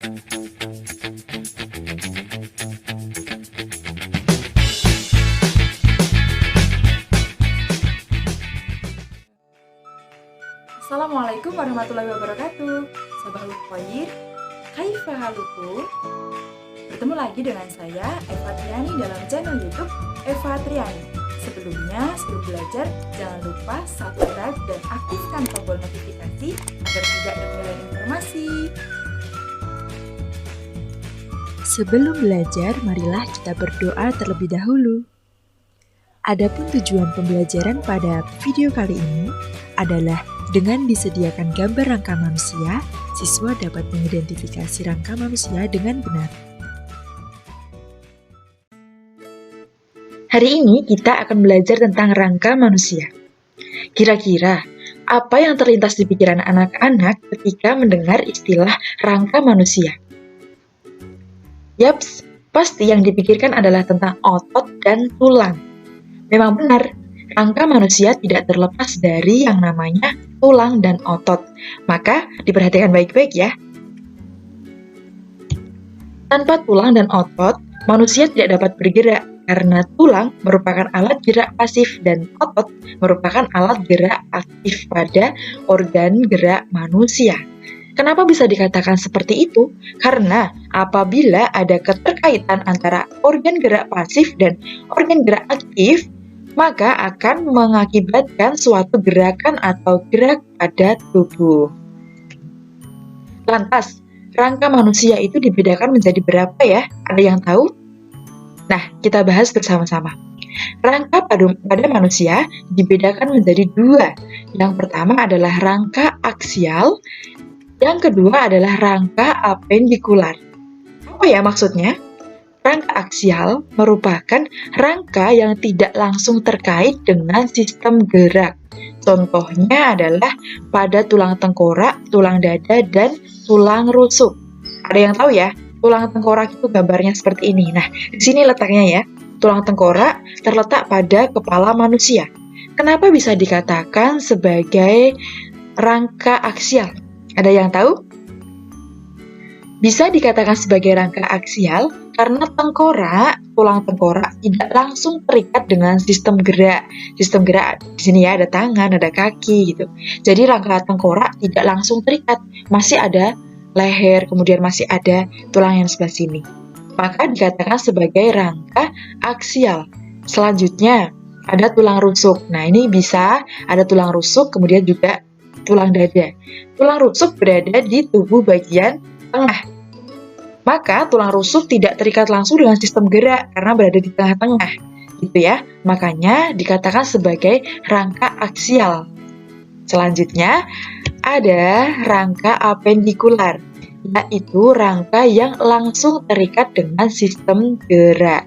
Assalamualaikum warahmatullahi wabarakatuh. Sabahul Khair, kaifa halukum? Bertemu lagi dengan saya, Eva Triani, dalam channel YouTube Eva Triani. Sebelum belajar, jangan lupa subscribe dan aktifkan tombol notifikasi agar tidak ketinggalan informasi. Sebelum belajar, marilah kita berdoa terlebih dahulu. Adapun tujuan pembelajaran pada video kali ini adalah dengan disediakan gambar rangka manusia, siswa dapat mengidentifikasi rangka manusia dengan benar. Hari ini kita akan belajar tentang rangka manusia. Kira-kira, apa yang terlintas di pikiran anak-anak ketika mendengar istilah rangka manusia? Yaps, pasti yang dipikirkan adalah tentang otot dan tulang. Memang benar, rangka manusia tidak terlepas dari yang namanya tulang dan otot. Maka, diperhatikan baik-baik ya. Tanpa tulang dan otot, manusia tidak dapat bergerak karena tulang merupakan alat gerak pasif dan otot merupakan alat gerak aktif pada organ gerak manusia. Kenapa bisa dikatakan seperti itu? Karena apabila ada keterkaitan antara organ gerak pasif dan organ gerak aktif, maka akan mengakibatkan suatu gerakan atau gerak pada tubuh. Lantas, rangka manusia itu dibedakan menjadi berapa ya? Ada yang tahu? Nah, kita bahas bersama-sama. Rangka pada manusia dibedakan menjadi dua. Yang pertama adalah rangka aksial, yang kedua adalah rangka apendikular. Apa ya maksudnya? Rangka aksial merupakan rangka yang tidak langsung terkait dengan sistem gerak. Contohnya adalah pada tulang tengkorak, tulang dada, dan tulang rusuk. Ada yang tahu ya, tulang tengkorak itu gambarnya seperti ini. Nah, di sini letaknya ya. Tulang tengkorak terletak pada kepala manusia. Kenapa bisa dikatakan sebagai rangka aksial? Ada yang tahu? Bisa dikatakan sebagai rangka aksial karena tulang tengkorak tidak langsung terikat dengan sistem gerak. Sistem gerak di sini ya ada tangan, ada kaki gitu. Jadi rangka tengkorak tidak langsung terikat, masih ada leher, kemudian masih ada tulang yang sebelah sini. Maka dikatakan sebagai rangka aksial. Selanjutnya ada tulang rusuk. Nah, ini bisa ada tulang rusuk, kemudian juga tulang dada. Tulang rusuk berada di tubuh bagian tengah. Maka tulang rusuk tidak terikat langsung dengan sistem gerak karena berada di tengah-tengah, gitu ya. Makanya dikatakan sebagai rangka aksial. Selanjutnya ada rangka apendikular, yaitu rangka yang langsung terikat dengan sistem gerak.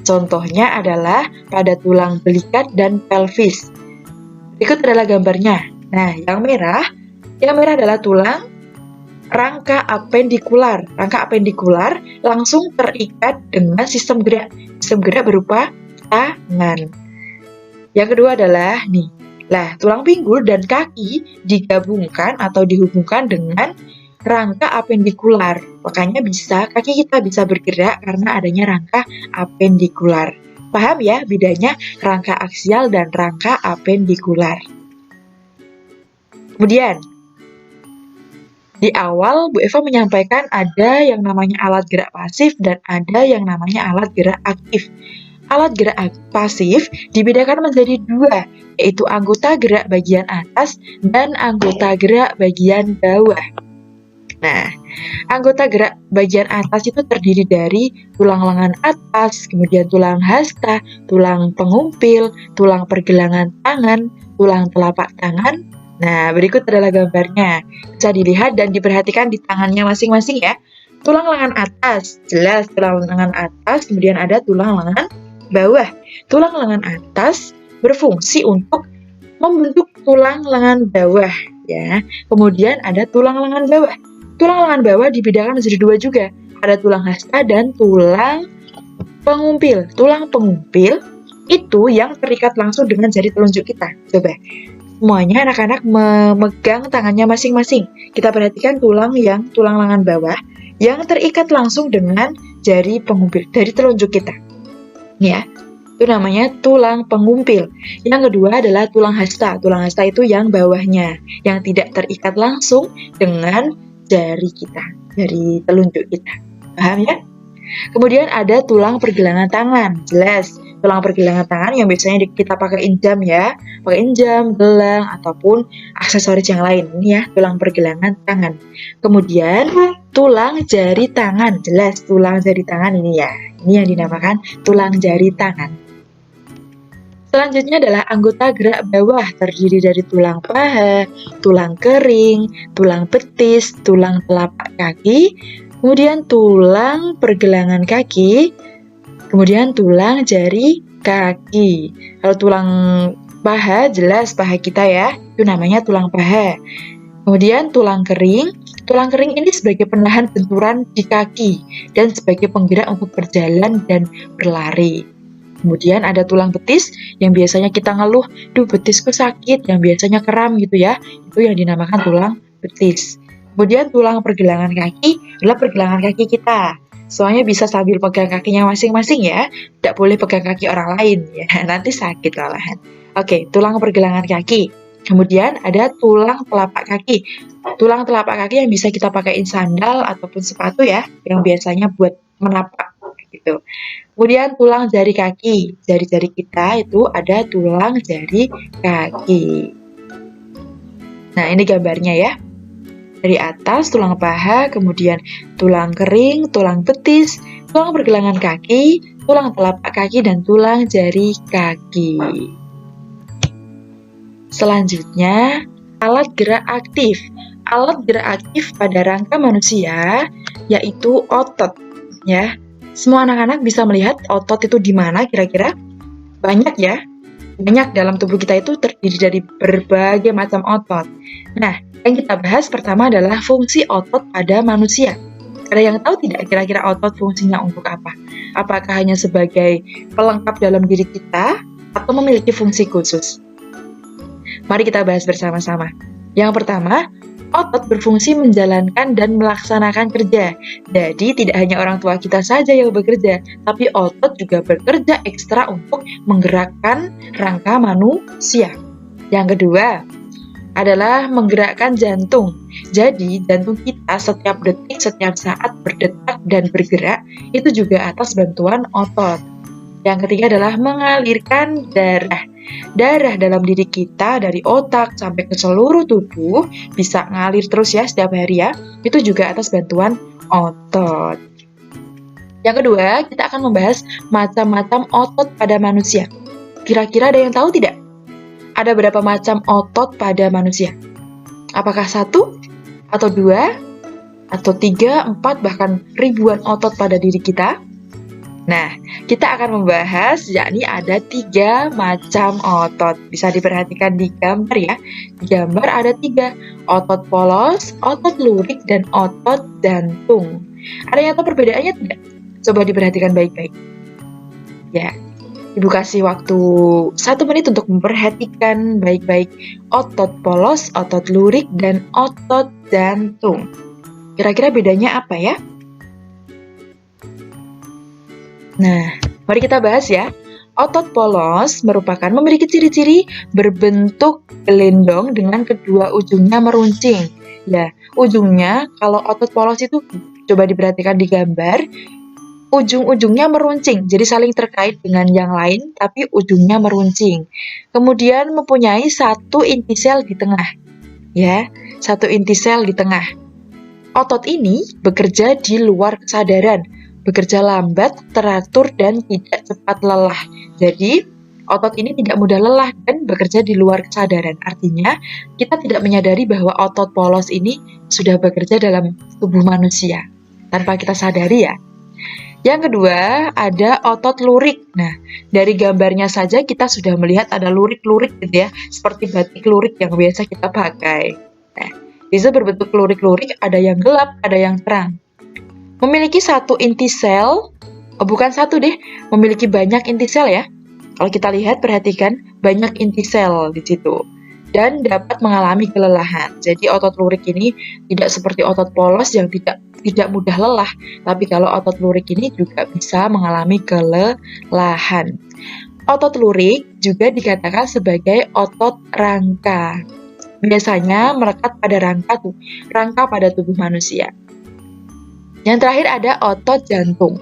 Contohnya adalah pada tulang belikat dan pelvis. Berikut adalah gambarnya. Nah, yang merah adalah tulang rangka apendikular. Rangka apendikular langsung terikat dengan sistem gerak. Sistem gerak berupa tangan. Yang kedua adalah tulang pinggul dan kaki digabungkan atau dihubungkan dengan rangka apendikular. Makanya kaki kita bisa bergerak karena adanya rangka apendikular. Paham ya bedanya rangka aksial dan rangka apendikular? Kemudian, di awal Bu Eva menyampaikan ada yang namanya alat gerak pasif dan ada yang namanya alat gerak aktif. Alat gerak pasif dibedakan menjadi dua, yaitu anggota gerak bagian atas dan anggota gerak bagian bawah. Nah, anggota gerak bagian atas itu terdiri dari tulang lengan atas, kemudian tulang hasta, tulang pengumpil, tulang pergelangan tangan, tulang telapak tangan. Nah, berikut adalah gambarnya. Bisa dilihat dan diperhatikan di tangannya masing-masing ya. Tulang lengan atas, jelas tulang lengan atas, kemudian ada tulang lengan bawah. Tulang lengan atas berfungsi untuk membentuk tulang lengan bawah ya. Kemudian ada tulang lengan bawah. Tulang lengan bawah dibedakan menjadi dua juga. Ada tulang hasta dan tulang pengumpil. Tulang pengumpil itu yang terikat langsung dengan jari telunjuk kita. Coba. Semuanya anak-anak memegang tangannya masing-masing. Kita perhatikan tulang lengan bawah yang terikat langsung dengan jari pengumpil dari telunjuk kita. Ya, itu namanya tulang pengumpil. Yang kedua adalah tulang hasta. Tulang hasta itu yang bawahnya, yang tidak terikat langsung dengan jari kita, jari telunjuk kita. Paham ya? Kemudian ada tulang pergelangan tangan. Jelas, tulang pergelangan tangan yang biasanya kita pakaiin jam ya, pakaiin jam, gelang, ataupun aksesoris yang lain. Ini ya, tulang pergelangan tangan. Kemudian tulang jari tangan. Jelas, tulang jari tangan ini ya. Ini yang dinamakan tulang jari tangan. Selanjutnya adalah anggota gerak bawah, terdiri dari tulang paha, tulang kering, tulang betis, tulang telapak kaki, kemudian tulang pergelangan kaki, kemudian tulang jari kaki. Kalau tulang paha, jelas paha kita ya, itu namanya tulang paha. Kemudian tulang kering ini sebagai penahan benturan di kaki dan sebagai penggerak untuk berjalan dan berlari. Kemudian ada tulang betis yang biasanya kita ngeluh, duh betisku sakit, yang biasanya kram gitu ya, itu yang dinamakan tulang betis. Kemudian tulang pergelangan kaki adalah pergelangan kaki kita. Soalnya bisa sambil pegang kakinya masing-masing ya, tidak boleh pegang kaki orang lain ya, nanti sakit malahan. Oke, tulang pergelangan kaki. Kemudian ada tulang telapak kaki. Tulang telapak kaki yang bisa kita pakaiin sandal ataupun sepatu ya, yang biasanya buat menapak gitu. Kemudian tulang jari kaki. Jari-jari kita itu ada tulang jari kaki. Nah, ini gambarnya ya. Dari atas tulang paha, kemudian tulang kering, tulang betis, tulang pergelangan kaki, tulang telapak kaki, dan tulang jari kaki. Selanjutnya, alat gerak aktif. Alat gerak aktif pada rangka manusia yaitu otot ya. Semua anak-anak bisa melihat otot itu di mana kira-kira? Banyak ya. Banyak dalam tubuh kita itu terdiri dari berbagai macam otot. Nah, yang kita bahas pertama adalah fungsi otot pada manusia. Ada yang tahu tidak kira-kira otot fungsinya untuk apa? Apakah hanya sebagai pelengkap dalam diri kita atau memiliki fungsi khusus? Mari kita bahas bersama-sama. Yang pertama, otot berfungsi menjalankan dan melaksanakan kerja. Jadi tidak hanya orang tua kita saja yang bekerja, tapi otot juga bekerja ekstra untuk menggerakkan rangka manusia. Yang kedua adalah menggerakkan jantung. Jadi jantung kita setiap detik, setiap saat berdetak dan bergerak itu juga atas bantuan otot. Yang ketiga adalah mengalirkan darah. Darah dalam diri kita dari otak sampai ke seluruh tubuh bisa ngalir terus ya setiap hari ya. Itu juga atas bantuan otot. Yang kedua, kita akan membahas macam-macam otot pada manusia. Kira-kira ada yang tahu tidak? Ada berapa macam otot pada manusia? Apakah 1, atau 2, atau 3, 4, bahkan ribuan otot pada diri kita? Nah, kita akan membahas yakni ada 3 macam otot. Bisa diperhatikan di gambar ya. Di gambar ada 3, otot polos, otot lurik, dan otot jantung. Ada yang tahu perbedaannya tidak? Coba diperhatikan baik-baik. Ya, Ibu kasih waktu 1 menit untuk memperhatikan baik-baik otot polos, otot lurik, dan otot jantung. Kira-kira bedanya apa ya? Nah, mari kita bahas ya. Otot polos memiliki ciri-ciri berbentuk gelendong dengan kedua ujungnya meruncing. Ya, ujungnya kalau otot polos itu coba diperhatikan di gambar, ujung-ujungnya meruncing, jadi saling terkait dengan yang lain, tapi ujungnya meruncing. Kemudian mempunyai 1 inti sel di tengah. Ya, 1 inti sel di tengah. Otot ini bekerja di luar kesadaran. Bekerja lambat, teratur, dan tidak cepat lelah. Jadi, otot ini tidak mudah lelah dan bekerja di luar kesadaran. Artinya, kita tidak menyadari bahwa otot polos ini sudah bekerja dalam tubuh manusia. Tanpa kita sadari ya. Yang kedua, ada otot lurik. Nah, dari gambarnya saja kita sudah melihat ada lurik-lurik gitu ya. Seperti batik lurik yang biasa kita pakai. Nah, bisa berbentuk lurik-lurik, ada yang gelap, ada yang terang. Memiliki 1 inti sel, bukan 1 deh, memiliki banyak inti sel ya. Kalau kita lihat, perhatikan, banyak inti sel di situ. dan dapat mengalami kelelahan. Jadi otot lurik ini tidak seperti otot polos yang tidak mudah lelah, tapi kalau otot lurik ini juga bisa mengalami kelelahan. Otot lurik juga dikatakan sebagai otot rangka. Biasanya melekat pada rangka pada tubuh manusia. Yang terakhir ada otot jantung.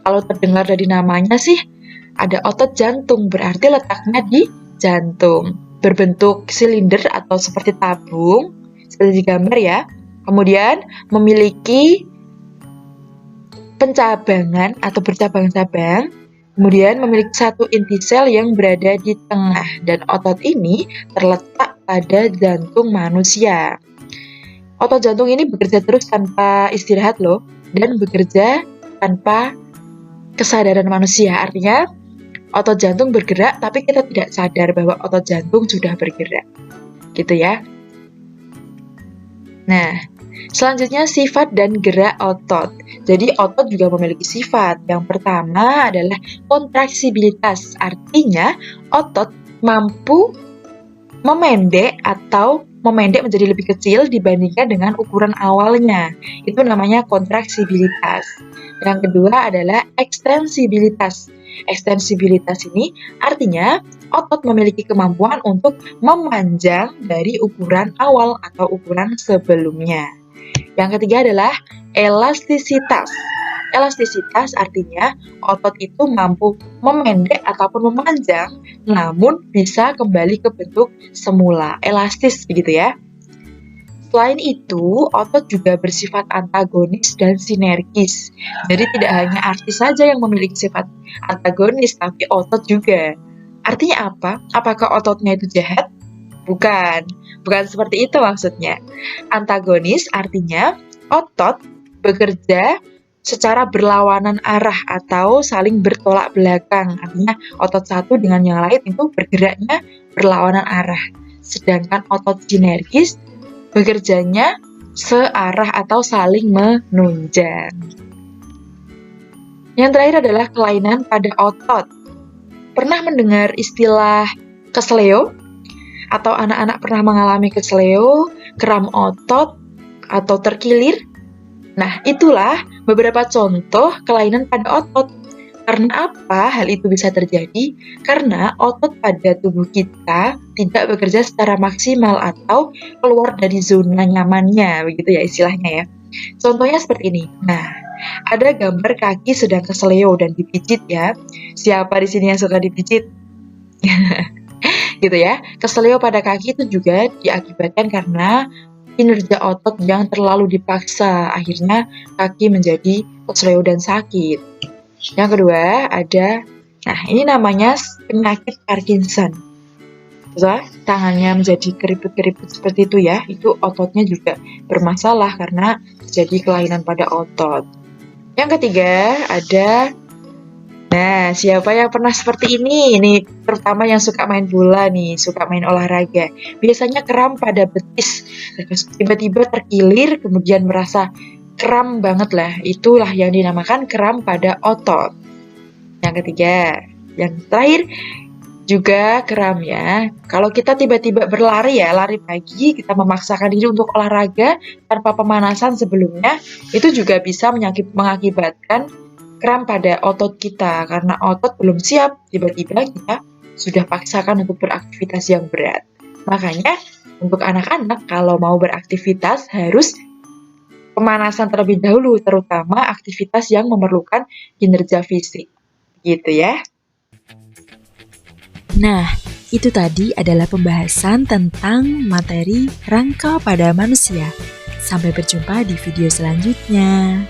Kalau terdengar dari namanya sih, ada otot jantung, berarti letaknya di jantung. Berbentuk silinder atau seperti tabung, seperti di gambar ya. Kemudian memiliki pencabangan atau bercabang-cabang. Kemudian memiliki satu inti sel yang berada di tengah. Dan otot ini terletak pada jantung manusia. Otot jantung ini bekerja terus tanpa istirahat loh. Dan bekerja tanpa kesadaran manusia. Artinya otot jantung bergerak tapi kita tidak sadar bahwa otot jantung sudah bergerak. Gitu ya. Nah, selanjutnya sifat dan gerak otot. Jadi otot juga memiliki sifat. Yang pertama adalah kontraksibilitas. Artinya otot mampu memendek menjadi lebih kecil dibandingkan dengan ukuran awalnya. Itu namanya kontraksibilitas. Yang kedua adalah ekstensibilitas. Ekstensibilitas ini artinya otot memiliki kemampuan untuk memanjang dari ukuran awal atau ukuran sebelumnya. Yang ketiga adalah elastisitas. Elastisitas artinya otot itu mampu memendek ataupun memanjang, namun bisa kembali ke bentuk semula, elastis begitu ya. Selain itu, otot juga bersifat antagonis dan sinergis. Jadi tidak hanya artis saja yang memiliki sifat antagonis, tapi otot juga. Artinya apa? Apakah ototnya itu jahat? Bukan seperti itu maksudnya. Antagonis artinya otot bekerja secara berlawanan arah atau saling bertolak belakang. Artinya otot satu dengan yang lain itu bergeraknya berlawanan arah. Sedangkan otot sinergis bekerjanya searah atau saling menunjang. Yang terakhir adalah kelainan pada otot. Pernah mendengar istilah kesleo? Atau anak-anak pernah mengalami kesleo, kram otot, atau terkilir? Nah, itulah beberapa contoh kelainan pada otot. Karena apa hal itu bisa terjadi? Karena otot pada tubuh kita tidak bekerja secara maksimal atau keluar dari zona nyamannya, begitu ya istilahnya ya. Contohnya seperti ini. Nah, ada gambar kaki sedang kesleo dan dipijit ya. Siapa di sini yang suka dipijit? Gitu ya. Kesleo pada kaki itu juga diakibatkan karena kinerja otot yang terlalu dipaksa, akhirnya kaki menjadi kesleo dan sakit. Yang kedua ada, ini namanya penyakit Parkinson. Tangannya menjadi keriput-keriput seperti itu ya, itu ototnya juga bermasalah karena terjadi kelainan pada otot. Yang ketiga ada, siapa yang pernah seperti ini? Ini terutama yang suka main bola nih, suka main olahraga. Biasanya kram pada betis, tiba-tiba terkilir, kemudian merasa kram banget lah. Itulah yang dinamakan kram pada otot. Yang ketiga, yang terakhir juga kram ya. Kalau kita tiba-tiba berlari ya, lari pagi, kita memaksakan diri untuk olahraga tanpa pemanasan sebelumnya, itu juga bisa mengakibatkan kram pada otot kita, karena otot belum siap, tiba-tiba kita sudah paksakan untuk beraktivitas yang berat. Makanya untuk anak-anak kalau mau beraktivitas harus pemanasan terlebih dahulu, terutama aktivitas yang memerlukan kinerja fisik. Gitu ya. Nah, itu tadi adalah pembahasan tentang materi rangka pada manusia. Sampai berjumpa di video selanjutnya.